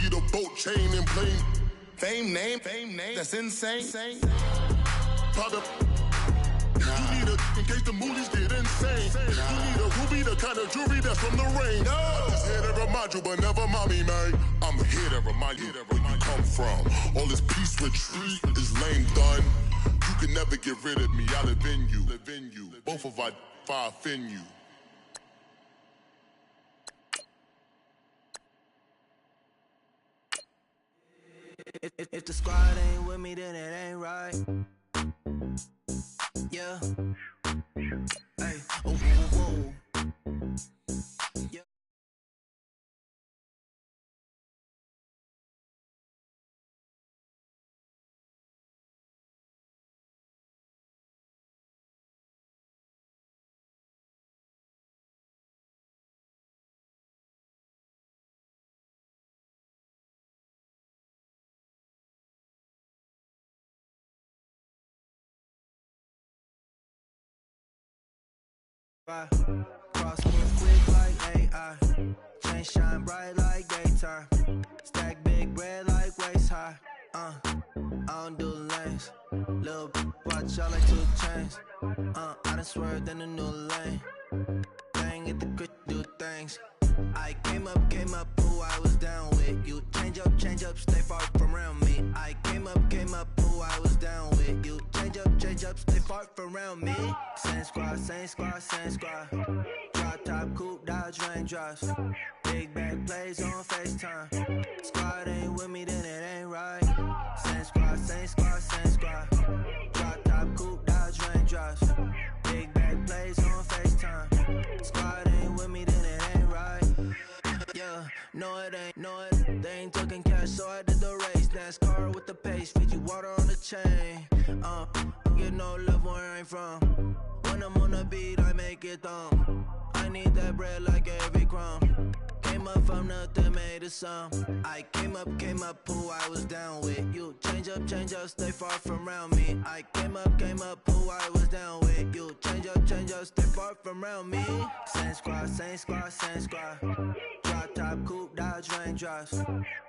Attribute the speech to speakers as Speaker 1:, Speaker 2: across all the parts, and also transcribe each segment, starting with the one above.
Speaker 1: the boat chain and plane. Fame name, that's insane. Product. You need a in case the movies get insane. You need a ruby, the kind of jewelry that's from the rain. I'm just here to remind you, but never mommy, man. I'm here to remind you where you come from. All this peace retreat is lame done. You can never get rid of me. I live in you. Both of our fire fin you.
Speaker 2: If the squad ain't with me, then it ain't right. Yeah. Hey. Oh, whoa, whoa. Yeah. Cross moves quick like AI. Chain shine bright like daytime. Stack big bread like waist high. I don't do lanes. Little watch out like 2 chains. I done swerved in a new lane. Bang at the crit, do things. I came up, who I was down with. You change up, stay far from around me. I came up, who I was down with. You change up, stay far from around me. Same squad. Drop top, coupe, dodge, raindrops. Big back plays on FaceTime. Squad ain't with me, then it ain't right. Same squad. Drop top, coupe, dodge, raindrops. Big back plays on FaceTime. Squad ain't with me, then it ain't right. Yeah, no it ain't. They ain't talking cash, so I did the race. NASCAR with the pace, feed you water on the chain. Get no love where I ain't from. When I'm on the beat, I make it thumb. I need that bread like every crumb. Came up from nothing, made a sum. I came up, who I was down with. You change up, stay far from around me. I came up, who I was down with. You change up, stay far from around me. Same squad. Drop top, coupe, dodge, raindrops.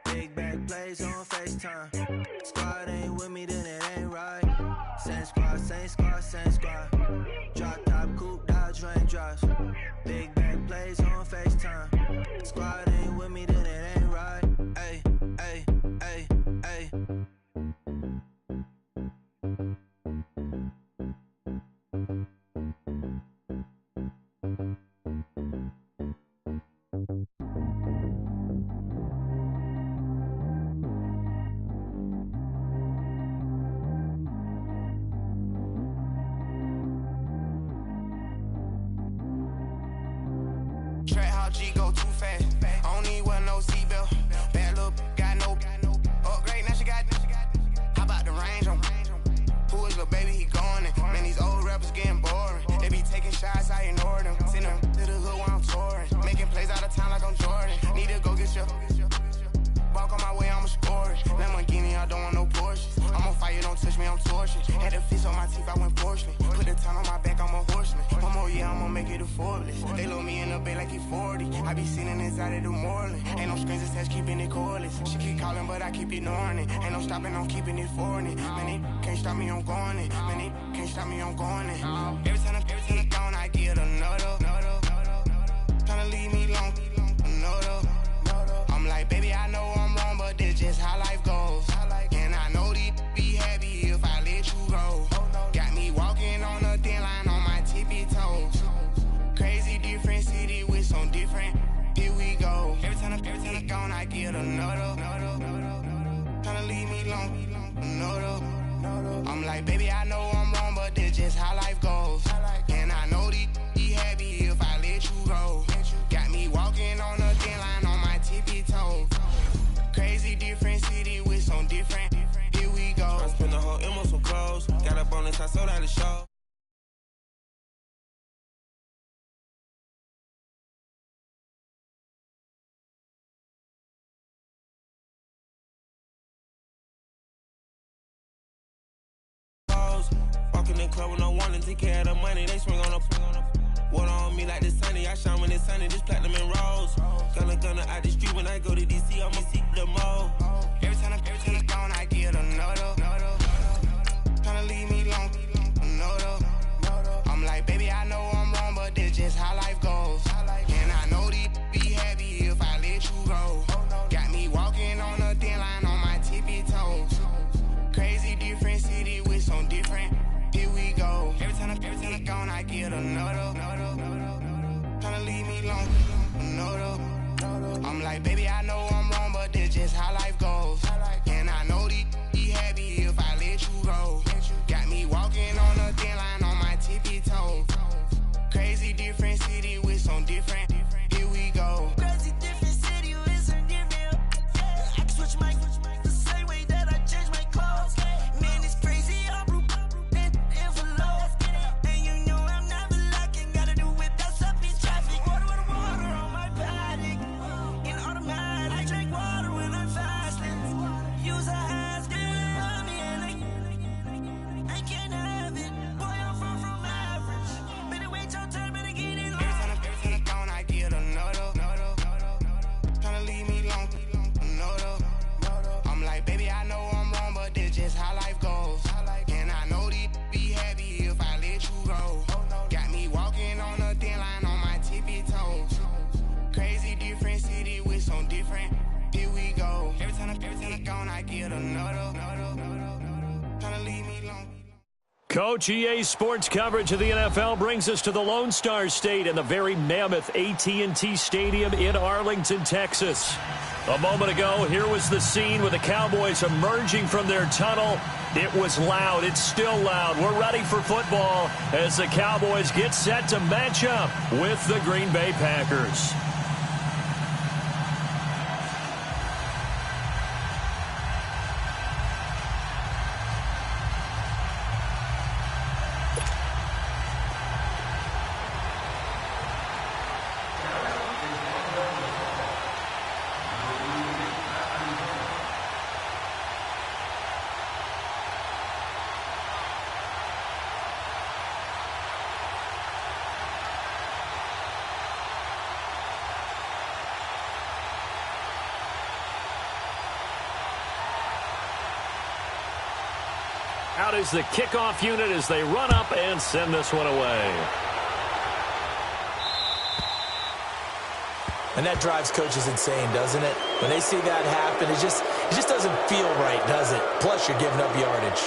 Speaker 2: Big back plays on FaceTime. Squad ain't with me, then it ain't right. Same squad. Drop top, coupe, dodge, raindrops. Big back plays on FaceTime. Squad ain't with me, then it ain't right. Ay.
Speaker 3: Track how G go too fast. I don't need wear no seatbelt. Bad little got no upgrade. Now she got. How about the range on? Who is the baby? He going in. Man, these old rappers getting boring. They be taking shots, I ignore them. Send them to the hood while I'm touring. Making plays out of town like I'm Jordan. Need to go get your. Walk on my way, I'ma score it. Lamborghini, I don't want no Porsches. I'm on fire, don't touch me, I'm torching. Had the fish on my teeth, I went fortunate. Put the time on my back, I'm a horseman. One more year, I'ma make it a Forbes. They load me in the bay like he 40. I be sitting inside of the Moreland. Ain't no strings attached, keeping it cordless. She keep calling, but I keep ignoring it. Ain't no stopping, I'm keeping it for it. Man, they can't stop me, I'm going it. Man, they can't stop me, I'm going it. Every time I gone, I get another. Tryna leave me long, another. I'm like, baby, I know I'm wrong, but this just how life goes. And I know these be happy if I let you go. Got me walking on a thin line on my tippy toes. Crazy different city with some different. Here we go. Every time I gone, I get another. Tryna leave me long, another. I'm like, baby, I know I'm wrong, but this just how life goes. And I know these be happy if I let you go. Got me walking on a thin line on my tippy toes. Crazy different city with some different. Here we go. I spent the whole M on some clothes. Got up on this, I sold out the show. Walking in club with no warning, take care of the money, they swing on the water on me like the sunny. I shine when it's sunny, this platinum and rose. Gonna out the street when I go to DC,
Speaker 2: I'ma see the mode.
Speaker 3: Every time I gone, I get another. Tryna leave me alone, another. I'm like, baby, I know I'm wrong, but this just how life goes. And I know these be happy if I let you go. Got me walking on a thin line on my tippy toes. Crazy different city with some different. Here we go. Every time I gone, I get another. Tryna leave me alone, another. I'm like, baby, I know I'm wrong, but this just how life goes. And I know these be happy if I let you go. Got me walking on a thin line on my tippy toes. Crazy different city with some different. Here we go.
Speaker 2: Crazy different city with some different. I can switch my the same way that I change my clothes. Man, it's crazy. I'm envelope. And you know I'm never lacking. Gotta do without stopping traffic. Water on my paddock. In automatic. I drink water when I'm fasting. Use a ass on me and I can't have it. Boy, I'm far from average. Better wait your turn, better get in line.
Speaker 3: Every time I gone, I get another. Tryna leave me alone, another. I'm like, baby, I know I'm wrong, but this just how life goes. And I know these be happy if I let you go. Got me walking on a thin line on my tippy toes. Crazy different city with some different. Here we go. Every time I gone, I get another. Tryna leave me alone.
Speaker 4: Coach, EA Sports coverage of the NFL brings us to the Lone Star State and the very mammoth AT&T Stadium in Arlington, Texas. A moment ago, here was the scene with the Cowboys emerging from their tunnel. It was loud. It's still loud. We're ready for football as the Cowboys get set to match up with the Green Bay Packers. Out is the kickoff unit as they run up and send this one away.
Speaker 5: And that drives coaches insane, doesn't it? When they see that happen, it just doesn't feel right, does it? Plus, you're giving up yardage.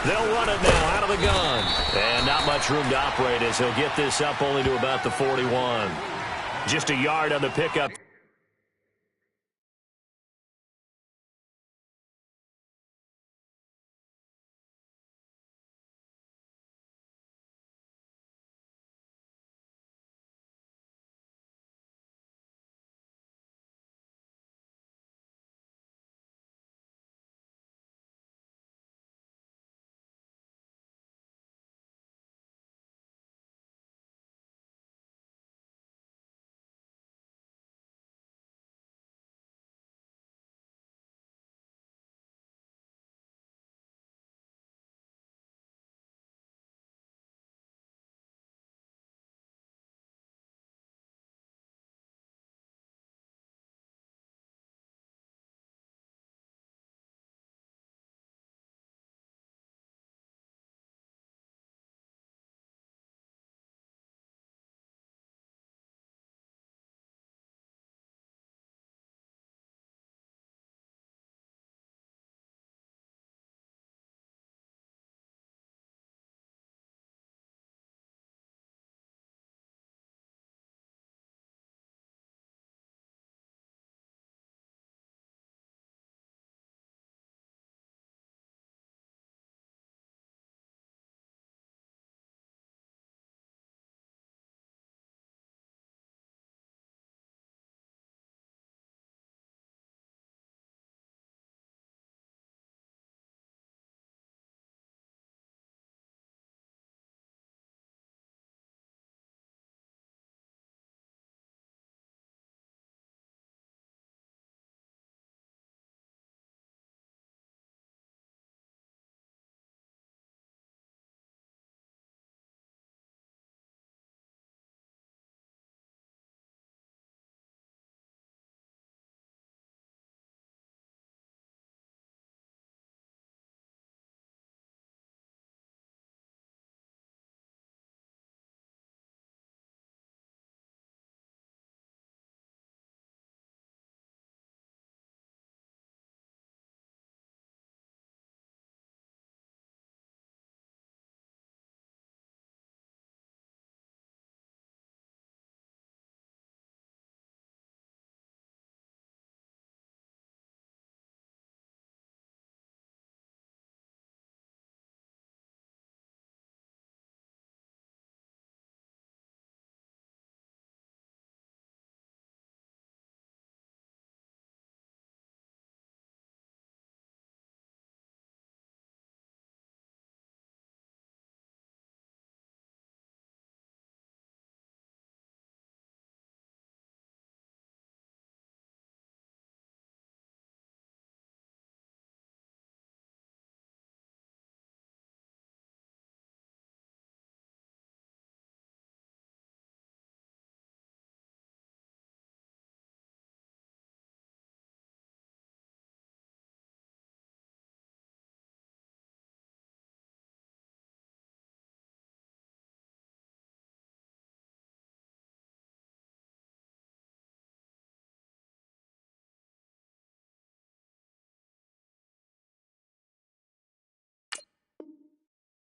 Speaker 4: They'll run it now out of the gun. And not much room to operate as he'll get this up only to about the 41. Just a yard on the pickup.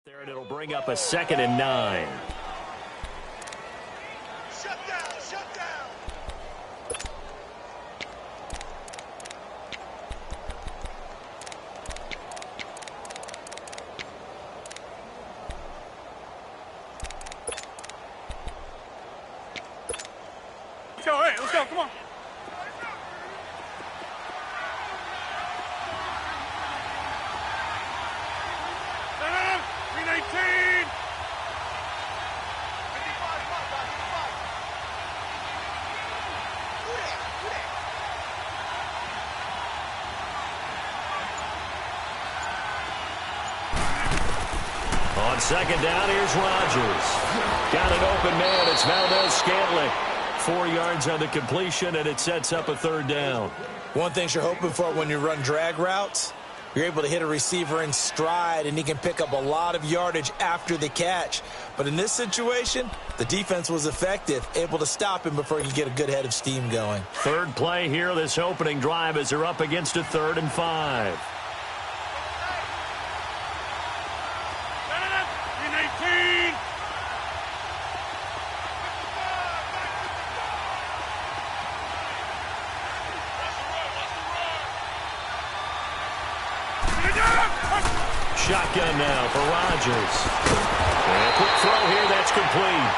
Speaker 4: There, and it'll bring up a 2nd and 9.
Speaker 1: Shut down, shut down.
Speaker 6: Let's go, hey, let's go, come on.
Speaker 4: On 2nd down, here's Rodgers. Got an open man. It's Valdez-Scantling. 4 yards on the completion, and it sets up a 3rd down.
Speaker 5: One thing you're hoping for when you run drag routes, you're able to hit a receiver in stride, and he can pick up a lot of yardage after the catch. But in this situation, the defense was effective, able to stop him before he could get a good head of steam going.
Speaker 4: 3rd play here, this opening drive, as they're up against a 3rd and 5. Shotgun now for Rodgers. And a quick throw here, that's complete.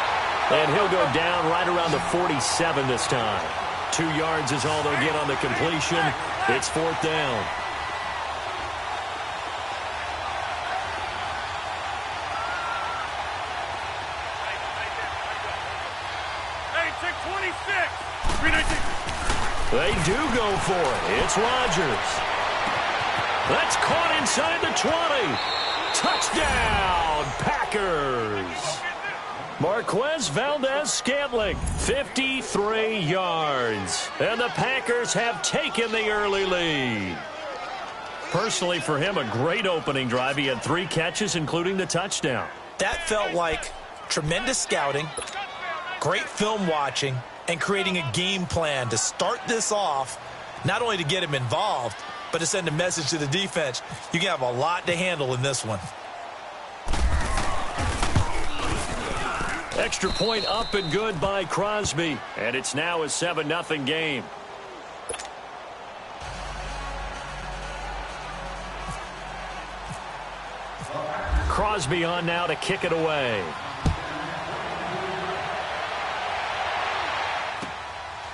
Speaker 4: And he'll go down right around the 47 this time. 2 yards is all they'll get on the completion. It's 4th down.
Speaker 6: Hey, check 26. 319.
Speaker 4: They do go for it. It's Rodgers. That's caught inside the 20. Touchdown, Packers. Marquez Valdez-Scantling, 53 yards. And the Packers have taken the early lead. Personally, for him, a great opening drive. He had 3 catches, including the touchdown.
Speaker 5: That felt like tremendous scouting, great film watching, and creating a game plan to start this off, not only to get him involved, but to send a message to the defense. You can have a lot to handle in this one.
Speaker 4: Extra point up and good by Crosby. And it's now a 7-0 game. Crosby on now to kick it away.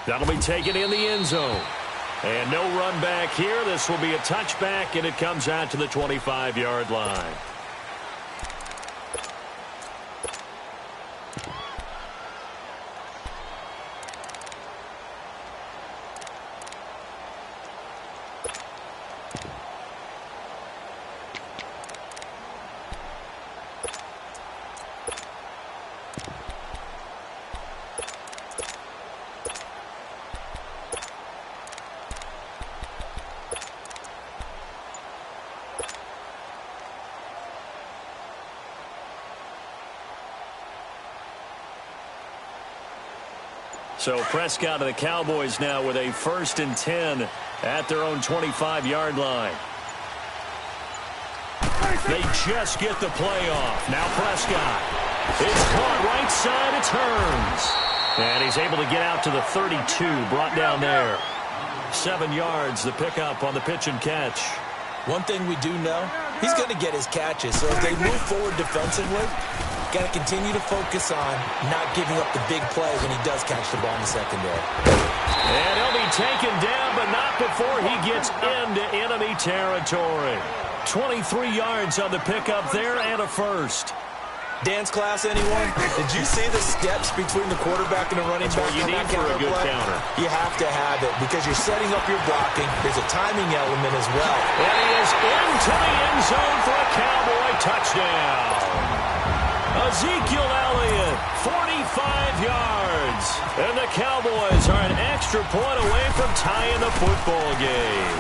Speaker 4: That'll be taken in the end zone. And no run back here. This will be a touchback, and it comes out to the 25-yard line. So Prescott of the Cowboys now with a 1st and 10 at their own 25-yard line. They just get the play off. Now Prescott. It's caught right side. It turns. And he's able to get out to the 32. Brought down there. 7 yards, the pickup on the pitch and catch.
Speaker 5: One thing we do know, he's going to get his catches. So as they move forward defensively, got to continue to focus on not giving up the big play when he does catch the ball in the secondary.
Speaker 4: And he'll be taken down, but not before he gets into enemy territory. 23 yards on the pickup there and a first.
Speaker 5: Dance class, anyone? Did you see the steps between the quarterback and the running back?
Speaker 4: That's what you need for a good counter.
Speaker 5: You have to have it because you're setting up your blocking. There's a timing element as well.
Speaker 4: And he is into the end zone for a Cowboy touchdown. Ezekiel Elliott, 45 yards. And the Cowboys are an extra point away from tying the football game.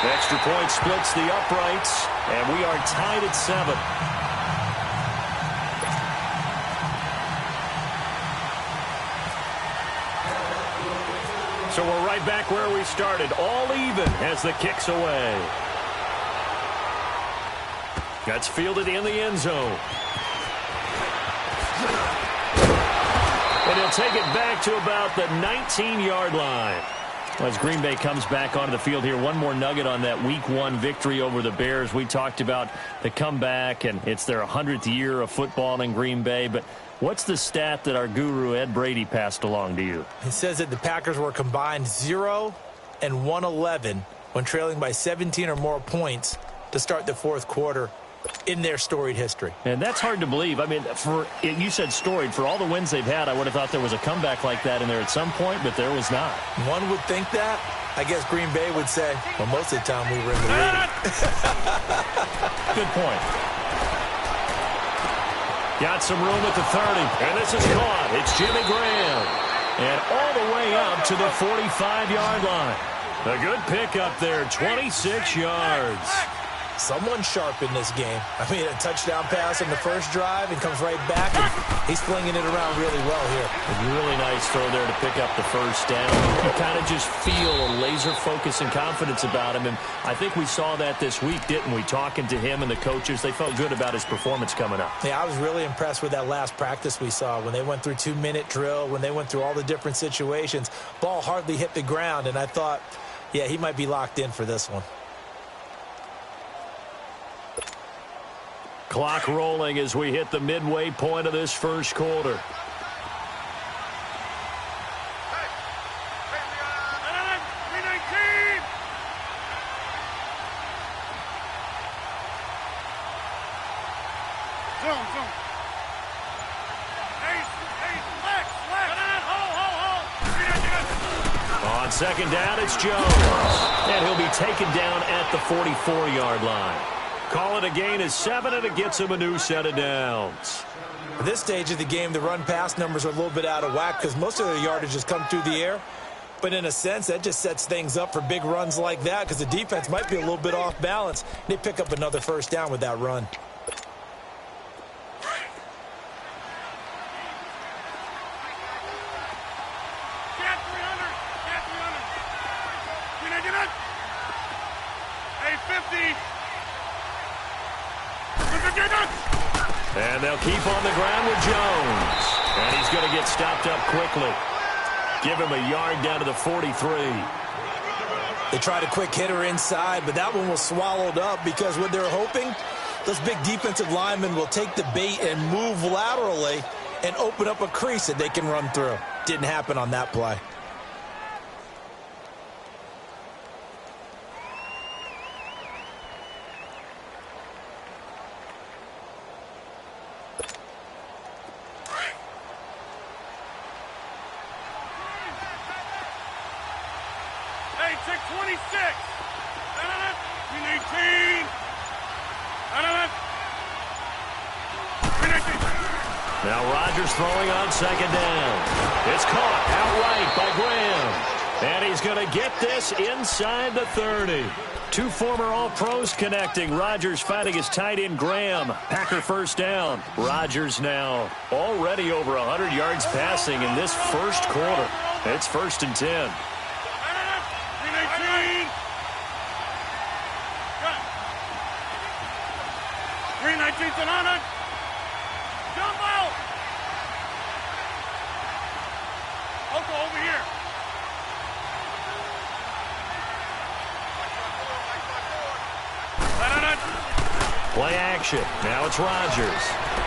Speaker 4: Extra point splits the uprights, and we are tied at 7. So we're right back where we started, all even as the kick's away. That's fielded in the end zone. And he'll take it back to about the 19-yard line. As Green Bay comes back onto the field here, one more nugget on that Week 1 victory over the Bears. We talked about the comeback, and it's their 100th year of football in Green Bay. But what's the stat that our guru Ed Brady passed along to you?
Speaker 5: He says that the Packers were combined 0-111 when trailing by 17 or more points to start the 4th quarter in their storied history.
Speaker 4: And that's hard to believe. I mean, you said storied. For all the wins they've had, I would have thought there was a comeback like that in there at some point, but there was not.
Speaker 5: One would think that. I guess Green Bay would say, well, most of the time we were in the lead.
Speaker 4: Good point. Got some room at the 30, and this is caught. It's Jimmy Graham. And all the way up to the 45-yard line. A good pickup there, 26 yards.
Speaker 5: Someone sharp in this game. I mean, a touchdown pass in the first drive and comes right back, and he's flinging it around really well here.
Speaker 4: A really nice throw there to pick up the first down. You kind of just feel a laser focus and confidence about him, and I think we saw that this week, didn't we? Talking to him and the coaches, they felt good about his performance coming up.
Speaker 5: Yeah, I was really impressed with that last practice we saw when they went through 2-minute drill, when they went through all the different situations. Ball hardly hit the ground, and I thought, yeah, he might be locked in for this one.
Speaker 4: Clock rolling as we hit the midway point of this first quarter. On second down, it's Jones. And he'll be taken down at the 44-yard line. Call it a gain of 7, and it gets him a new set of downs.
Speaker 5: At this stage of the game, the run-pass numbers are a little bit out of whack because most of the yardage has come through the air. But in a sense, that just sets things up for big runs like that because the defense might be a little bit off balance. They pick up another first down with that run.
Speaker 4: And they'll keep on the ground with Jones. And he's going to get stopped up quickly. Give him a yard down to the 43.
Speaker 5: They tried a quick hitter inside, but that one was swallowed up because what they're hoping, those big defensive linemen will take the bait and move laterally and open up a crease that they can run through. Didn't happen on that play.
Speaker 4: Now Rodgers throwing on second down. It's caught outright by Graham. And he's going to get this inside the 30. Two former All-Pros connecting. Rodgers fighting his tight end Graham. Packer first down. Rodgers now already over 100 yards passing in this first quarter. It's 1st and 10.
Speaker 6: 319th and on it. Jump out. Oko over here.
Speaker 4: Play action. Now it's Rodgers.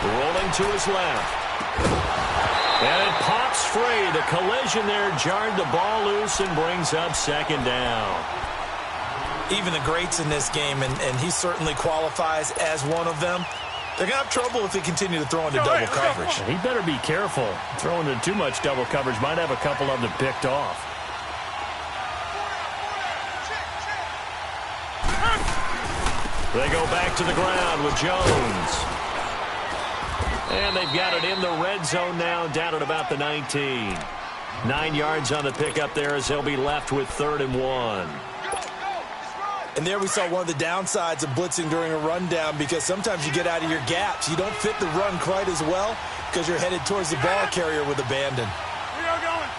Speaker 4: Rolling to his left. And it pops free. The collision there jarred the ball loose and brings up second down.
Speaker 5: Even the greats in this game, and he certainly qualifies as one of them, they're going to have trouble if they continue to throw into double coverage.
Speaker 4: He better be careful. Throwing into too much double coverage might have a couple of them picked off. They go back to the ground with Jones. And they've got it in the red zone now, down at about the 19. 9 yards on the pickup there as they'll be left with 3rd and 1.
Speaker 5: And there we saw one of the downsides of blitzing during a rundown because sometimes you get out of your gaps. You don't fit the run quite as well because you're headed towards the ball carrier with abandon.
Speaker 6: We are going.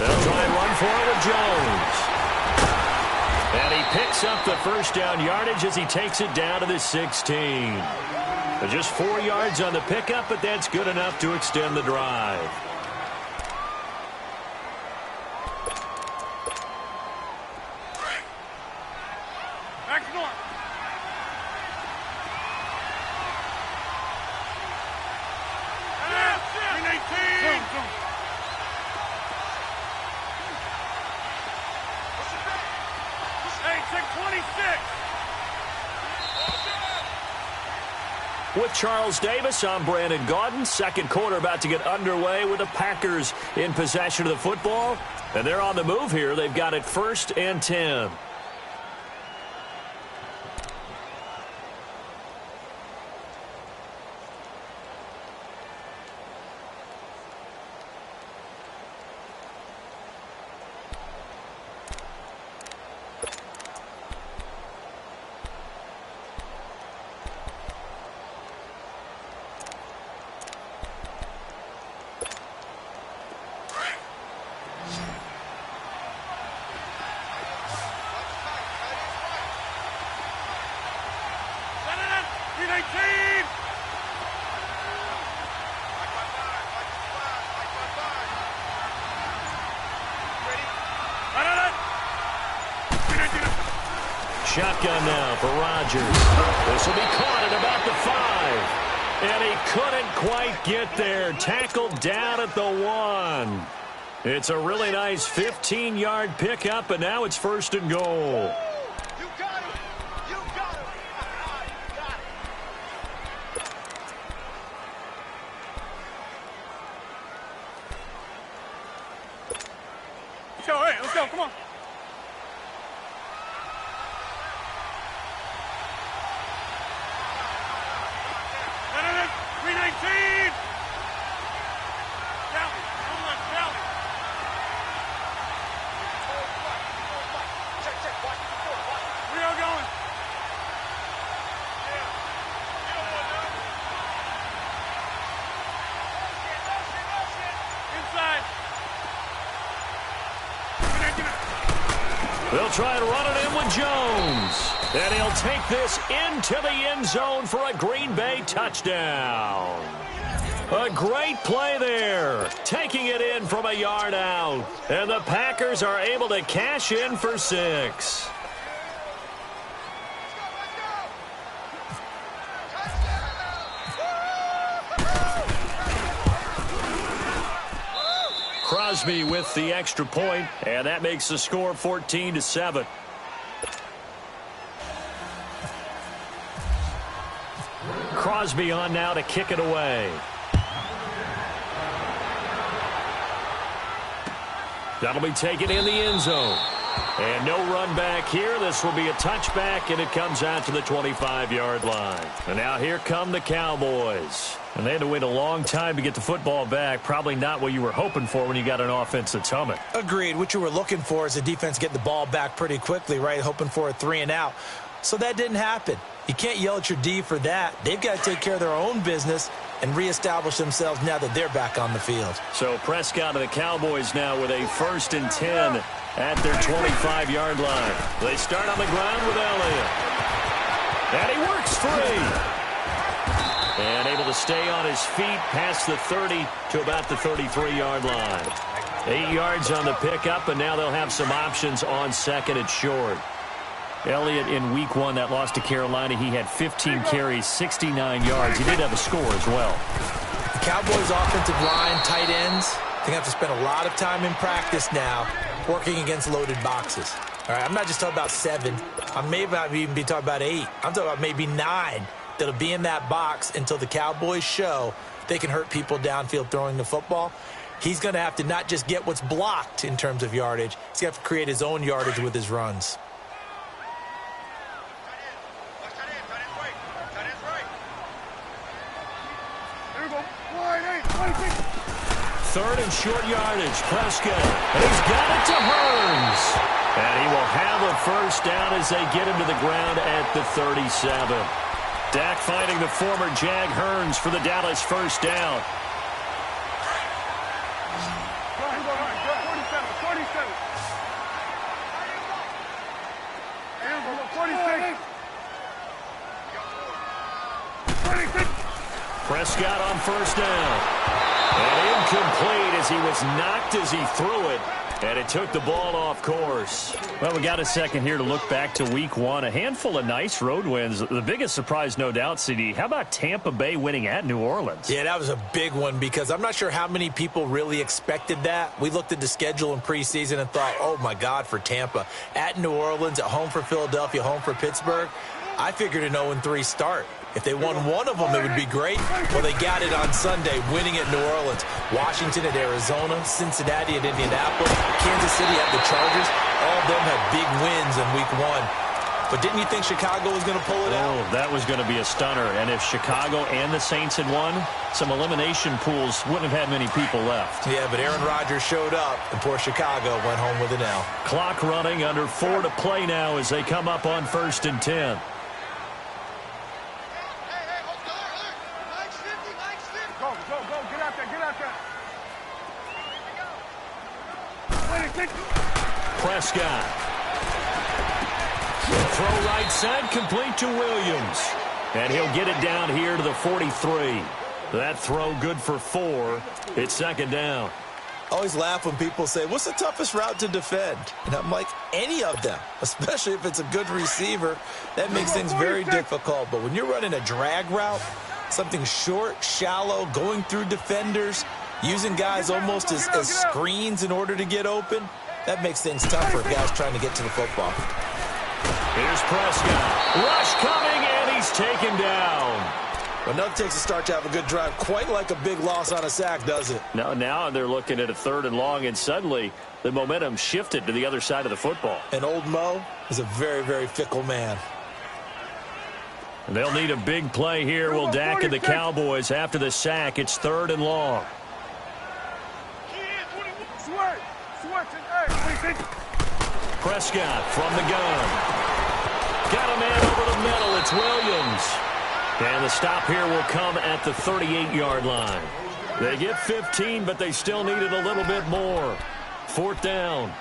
Speaker 4: They'll try and run for it with Jones. And he picks up the first down yardage as he takes it down to the 16. Just 4 yards on the pickup, but that's good enough to extend the drive. With Charles Davis, I'm Brandon Gaudin. Second quarter about to get underway with the Packers in possession of the football. And they're on the move here. They've got it 1st and 10. shotgun now for Rodgers. This will be caught at about the 5. And he couldn't quite get there. Tackled down at the 1. It's a really nice 15-yard pickup, and now it's 1st and goal.
Speaker 6: You got it. You got it. Got it. All right, let's go. Come on. 319. Down. Down. We are going. Inside.
Speaker 4: They'll try and run it in with Jones. And he'll take this into the end zone for a Green Bay touchdown. A great play there. Taking it in from a yard out. And the Packers are able to cash in for 6. Crosby with the extra point, and that makes the score 14-7. Crosby on now to kick it away. That'll be taken in the end zone. And no run back here. This will be a touchback, and it comes out to the 25-yard line. And now here come the Cowboys. And they had to wait a long time to get the football back. Probably not what you were hoping for when you got an offense that's humming.
Speaker 5: Agreed. What you were looking for is the defense get the ball back pretty quickly, right? Hoping for a 3-and-out. So that didn't happen. You can't yell at your D for that. They've got to take care of their own business and reestablish themselves now that they're back on the field.
Speaker 4: So Prescott and the Cowboys now with a 1st and 10 at their 25-yard line. They start on the ground with Elliott. And he works free. And able to stay on his feet past the 30 to about the 33-yard line. 8 yards on the pickup, and now they'll have some options on 2nd and short. Elliott in week 1, that loss to Carolina, he had 15 carries, 69 yards. He did have a score as well.
Speaker 5: The Cowboys' offensive line, tight ends, they have to spend a lot of time in practice now working against loaded boxes. All right, I'm not just talking about 7. I may not even be talking about 8. I'm talking about maybe 9 that'll be in that box until the Cowboys show they can hurt people downfield throwing the football. He's going to have to not just get what's blocked in terms of yardage. He's going to have to create his own yardage with his runs.
Speaker 4: Third and short yardage. Prescott. And he's got it to Hearns. And he will have a first down as they get him to the ground at the 37. Dak finding the former Jag Hearns for the Dallas first down.
Speaker 6: 46.
Speaker 4: Prescott on first down. And incomplete as he was knocked as he threw it. And it took the ball off course. Well, we got a second here to look back to week 1. A handful of nice road wins. The biggest surprise, no doubt, CD. How about Tampa Bay winning at New Orleans?
Speaker 5: Yeah, that was a big one because I'm not sure how many people really expected that. We looked at the schedule in preseason and thought, oh, my God, for Tampa. At New Orleans, at home for Philadelphia, home for Pittsburgh. I figured an 0-3 start. If they won one of them, it would be great. Well, they got it on Sunday, winning at New Orleans. Washington at Arizona, Cincinnati at Indianapolis, Kansas City at the Chargers. All of them had big wins in week 1. But didn't you think Chicago was going to pull it out?
Speaker 4: Oh, that was going to be a stunner. And if Chicago and the Saints had won, some elimination pools wouldn't have had many people left.
Speaker 5: Yeah, but Aaron Rodgers showed up, and poor Chicago went home with an L.
Speaker 4: Clock running, under 4 to play now as they come up on 1st and 10. Prescott. Throw right side, complete to Williams. And he'll get it down here to the 43. That throw good for 4. It's 2nd down.
Speaker 5: I always laugh when people say, what's the toughest route to defend? And I'm like, any of them, especially if it's a good receiver. That makes things very difficult. But when you're running a drag route, something short, shallow, going through defenders, using guys almost as screens in order to get open, that makes things tough for guys trying to get to the football.
Speaker 4: Here's Prescott. Rush coming, and he's taken down.
Speaker 5: Well, nothing takes a start to have a good drive, quite like a big loss on a sack, does it?
Speaker 4: No, now they're looking at a 3rd and long, and suddenly the momentum shifted to the other side of the football.
Speaker 5: And old Mo is a very, very fickle man.
Speaker 4: And they'll need a big play here. Will Dak and the Cowboys after the sack. It's 3rd and long. Prescott from the gun. Got a man over the middle. It's Williams. And the stop here will come at the 38-yard line. They get 15, but they still needed a little bit more. 4th down.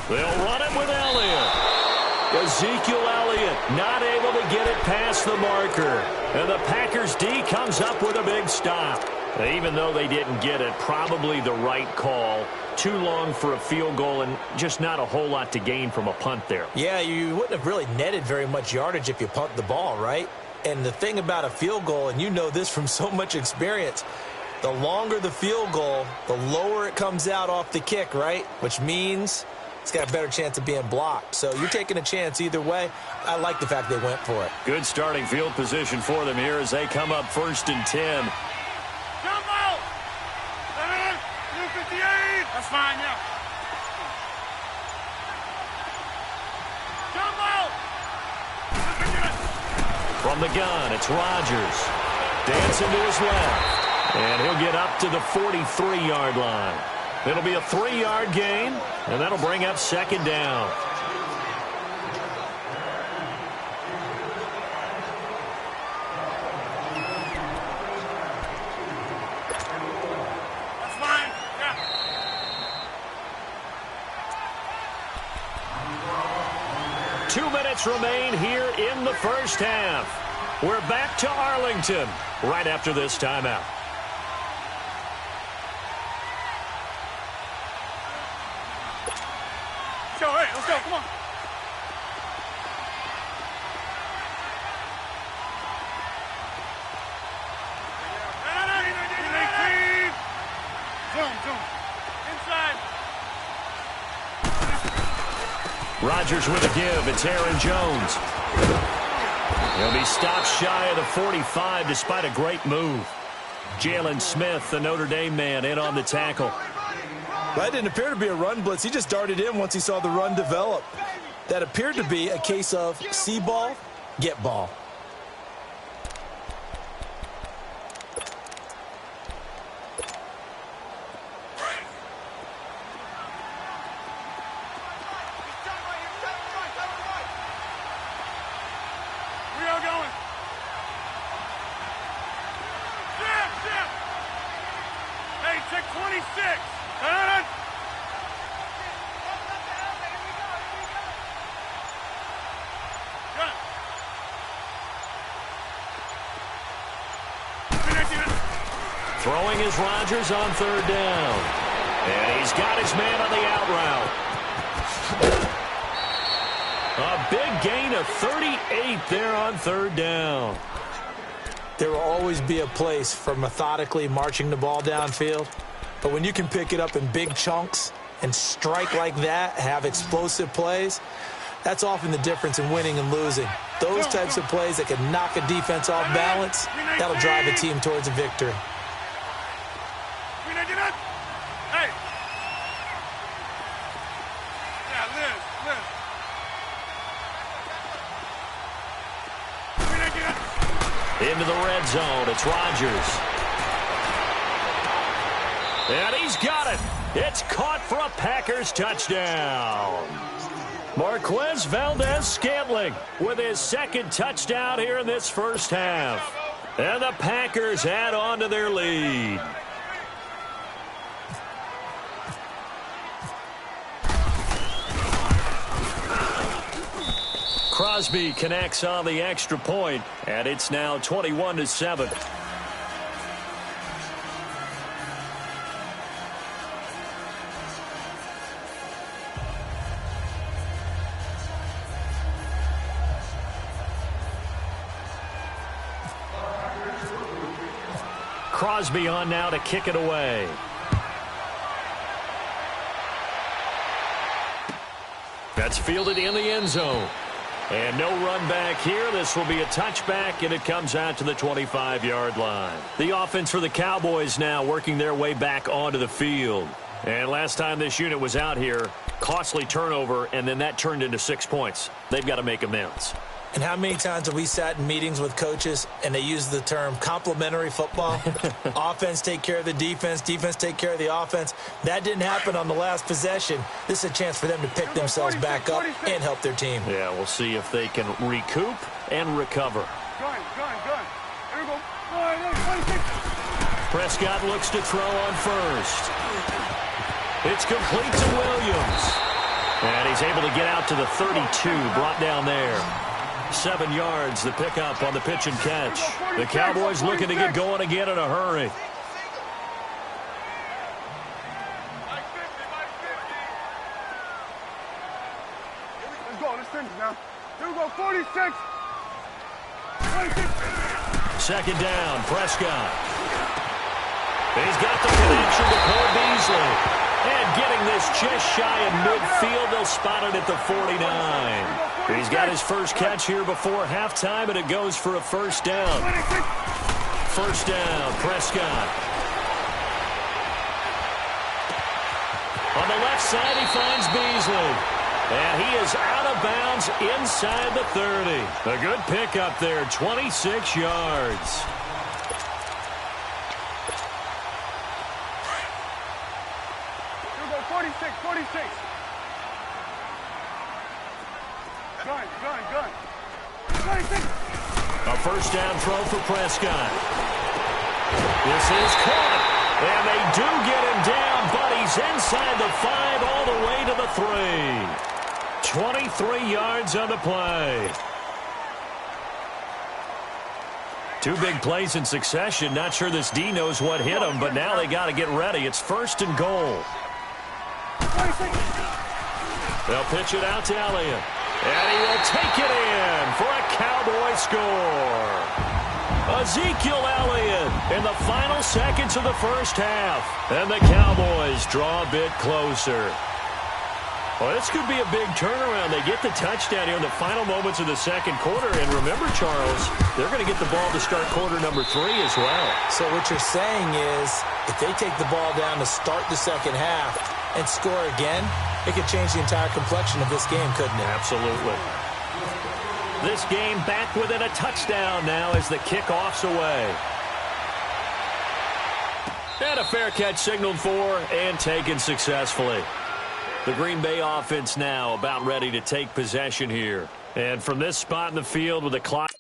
Speaker 4: They'll run it with Elliott. Ezekiel Elliott not able to get it past the marker. And the Packers D comes up with a big stop. Even though they didn't get it, probably the right call. Too long for a field goal and just not a whole lot to gain from a punt there.
Speaker 5: Yeah, you wouldn't have really netted very much yardage if you punt the ball, right? And the thing about a field goal, and you know this from so much experience, the longer the field goal, the lower it comes out off the kick, right? Which means it's got a better chance of being blocked. So you're taking a chance either way. I like the fact they went for it.
Speaker 4: Good starting field position for them here as they come up 1st and 10.
Speaker 6: Jump out! 58! That's fine, yeah. Jump out!
Speaker 4: From the gun, it's Rodgers. Dancing to his left. And he'll get up to the 43-yard line. It'll be a 3-yard gain, and that'll bring up 2nd down.
Speaker 6: That's fine. Yeah.
Speaker 4: Two minutes remain here in the first half. We're back to Arlington right after this timeout.
Speaker 6: Go, hey, let's go, come on. Zoom. Inside.
Speaker 4: Rodgers with a give. It's Aaron Jones. He'll be stopped shy of the 45 despite a great move. Jalen Smith, the Notre Dame man, in on the tackle.
Speaker 5: That didn't appear to be a run blitz. He just darted in once he saw the run develop. That appeared to be a case of see ball, get ball.
Speaker 6: We are going. Zip. Hey, check 26. Turn.
Speaker 4: Throwing is Rodgers on 3rd down. And he's got his man on the out route. A big gain of 38 there on 3rd down.
Speaker 5: There will always be a place for methodically marching the ball downfield. But when you can pick it up in big chunks and strike like that, have explosive plays, that's often the difference in winning and losing. Those types of plays that can knock a defense off balance, that'll drive a team towards a victory.
Speaker 6: Hey. Yeah, Liz.
Speaker 4: Into the red zone, it's Rodgers. And he's got it. It's caught for a Packers touchdown. Marquez Valdez-Scantling with his second touchdown here in this first half. And the Packers add on to their lead. Crosby connects on the extra point, and it's now 21-7. Crosby on now to kick it away. That's fielded in the end zone. And no run back here. This will be a touchback, and it comes out to the 25-yard line. The offense for the Cowboys now working their way back onto the field. And last time this unit was out here, costly turnover, and then that turned into 6 points. They've got to make amends.
Speaker 5: And how many times have we sat in meetings with coaches and they use the term complementary football? Offense take care of the defense, defense take care of the offense. That didn't happen on the last possession. This is a chance for them to pick themselves back up and help their team.
Speaker 4: Yeah, we'll see if they can recoup and recover.
Speaker 6: Gun. There we go. 26.
Speaker 4: Prescott looks to throw on first. It's complete to Williams. And he's able to get out to the 32, brought down there. 7 yards, the pickup on the pitch and catch. The Cowboys looking to get going again in a hurry.
Speaker 6: Let's go. Let's finish now. Here we go. 46. 26.
Speaker 4: Second down, Prescott. He's got the connection to Cole Beasley. And getting this just shy of midfield, they'll spot it at the 49. He's got his first catch here before halftime, and it goes for a first down. First down, Prescott. On the left side, he finds Beasley. And he is out of bounds inside the 30. A good pickup there, 26 yards.
Speaker 6: Here we go. 46. Gun. 26.
Speaker 4: A first down throw for Prescott. This is caught. And they do get him down, but he's inside the 5 all the way to the 3. 23 yards on the play. 2 big plays in succession. Not sure this D knows what hit him, but now they got to get ready. It's first and goal.
Speaker 6: 26.
Speaker 4: They'll pitch it out to Elliott. And he will take it in for a Cowboy score. Ezekiel Elliott in the final seconds of the first half. And the Cowboys draw a bit closer. Well, this could be a big turnaround. They get the touchdown here in the final moments of the second quarter. And remember, Charles, they're going to get the ball to start quarter number 3 as well. So
Speaker 5: what you're saying is if they take the ball down to start the second half and score again, it could change the entire complexion of this game, couldn't it?
Speaker 4: Absolutely. This game back within a touchdown now as the kickoff's away. And a fair catch signaled for and taken successfully. The Green Bay offense now about ready to take possession here. And from this spot in the field with the clock.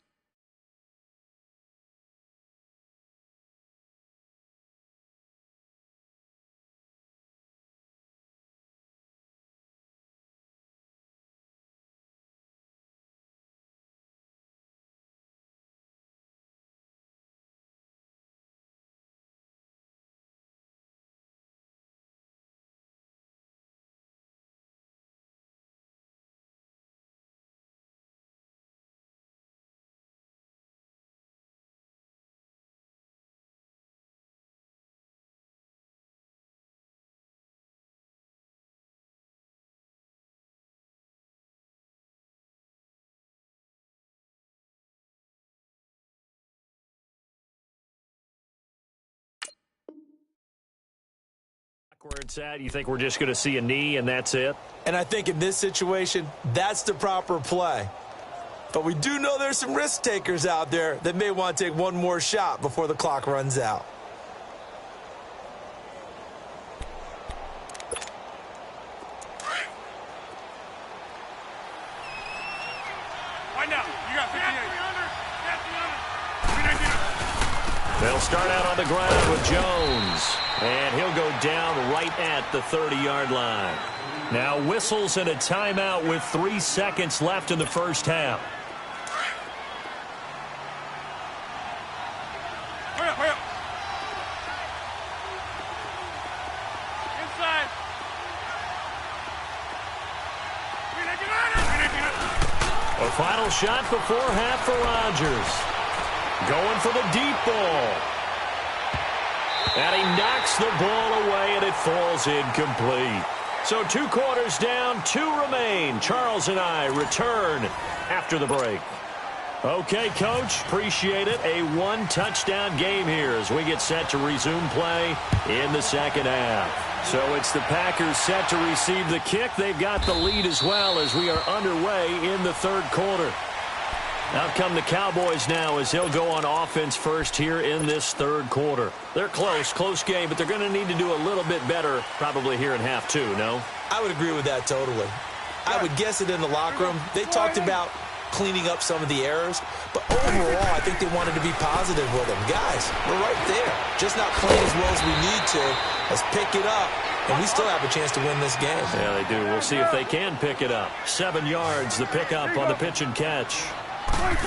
Speaker 4: Where it's at, you think we're just going to see a knee and that's it?
Speaker 5: And I think in this situation, that's the proper play. But we do know there's some risk takers out there that may want to take one more shot before the clock runs out.
Speaker 4: start out on the ground with Jones. And he'll go down right at the 30-yard line. Now whistles and a timeout with 3 seconds left in the first half.
Speaker 6: Hurry up. Inside.
Speaker 4: A final shot before half for Rodgers. Going for the deep ball. And he knocks the ball away, and it falls incomplete. So 2 quarters down, 2 remain. Charles and I return after the break. Okay, Coach, appreciate it. A 1-touchdown game here as we get set to resume play in the second half. So it's the Packers set to receive the kick. They've got the lead as well as we are underway in the third quarter. Out come the Cowboys now as they'll go on offense first here in this third quarter. They're close game, but they're going to need to do a little bit better probably here in half 2, no?
Speaker 5: I would agree with that totally. I would guess it in the locker room. They talked about cleaning up some of the errors, but overall, I think they wanted to be positive with them. Guys, we're right there. Just not playing as well as we need to. Let's pick it up, and we still have a chance to win this game.
Speaker 4: Yeah, they do. We'll see if they can pick it up. 7 yards, the pickup on the pitch and catch.